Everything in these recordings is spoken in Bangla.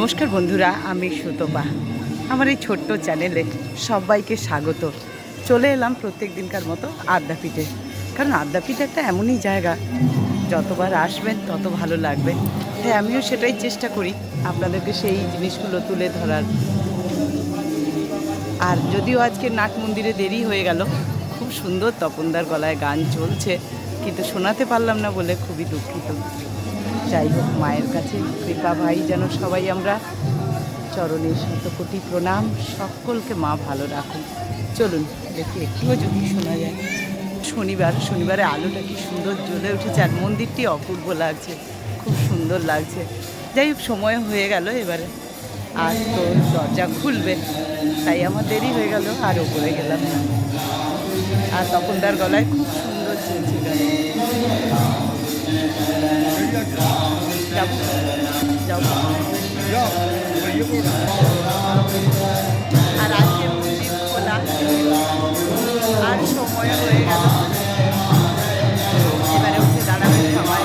নমস্কার বন্ধুরা, আমি সুতপা। আমার এই ছোট্ট চ্যানেলে সবাইকে স্বাগত। চলে এলাম প্রত্যেক দিনকার মতো আদ্যাপীঠে, কারণ আদ্যাপীঠ একটা এমনই জায়গা, যতবার আসবেন তত ভালো লাগবে। তাই আমিও সেটাই চেষ্টা করি আপনাদেরকে সেই জিনিসগুলো তুলে ধরার। আর যদিও আজকে নাট মন্দিরে দেরি হয়ে গেল, খুব সুন্দর তপনদার গলায় গান চলছে, কিন্তু শোনাতে পারলাম না বলে খুবই দুঃখিত। যাই হোক, মায়ের কাছে কৃপা ভাই যেন সবাই আমরা চরণে শতকোটি প্রণাম, সকলকে মা ভালো রাখুন। চলুন দেখি একটুও যদি শোনা যায়। শনিবারে আলোটা কি সুন্দর জ্বলে উঠেছে, আর মন্দিরটি অপূর্ব লাগছে, খুব সুন্দর লাগছে। যাই হোক, সময় হয়ে গেল এবারে, আর তো দরজা খুলবে, তাই আমার দেরি হয়ে গেল, আর ওপরে গেলাম না। আর তপনদার গলায় খুব সুন্দর চলছে গান। আর আজকে মন্দির খোলা, আর সময় হয়ে গেল, এবারে উঠে দাঁড়াবে সবাই।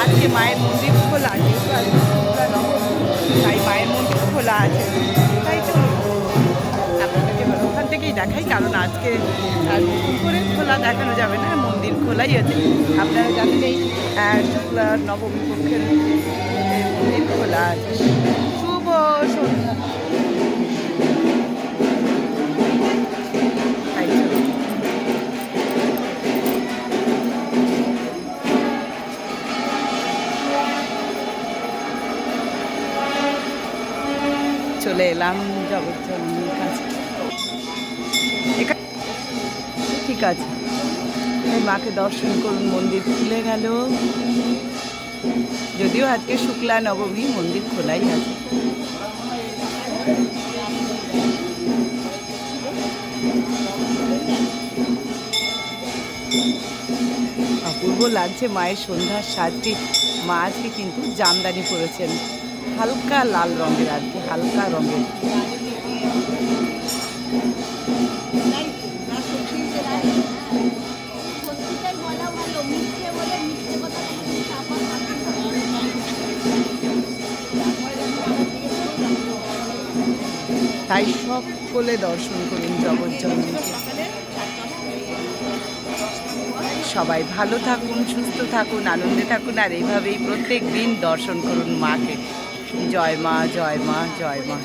আজকে মায়ের মন্দির খোলা, যেহেতু আজকে তাই মায়ের মন্দির খোলা আছে। তাই তো আপনাদেরকে ওখান থেকেই দেখাই, কারণ আজকে করে খোলা দেখানো যাবে না, মন্দির খোলাই আছে। আপনারা জানেন এই শুক্লা নবমী পক্ষের মন্দির খোলা আছে। শুভ সন্ধ্যা। চলে এলাম জগজ্জননীর কাছে। ঠিক আছে, এই মাকে দর্শন করুন। মন্দির খুলে গেল, যদিও আজকে শুক্লা নবমী, মন্দির খোলাই আছে। অপূর্ব লাগছে মায়ের সন্ধ্যার সাজটি। মা আজকে কিন্তু জামদানি পরেছেন, হালকা লাল রঙের, আর কি হালকা রঙের। তাই সকলে দর্শন করুন জগজ্জননীকে। সবাই ভালো থাকুন, সুস্থ থাকুন, আনন্দে থাকুন, আর এইভাবেই প্রত্যেক দিন দর্শন করুন মাকে। জয় মা, জয় মা, জয় মা।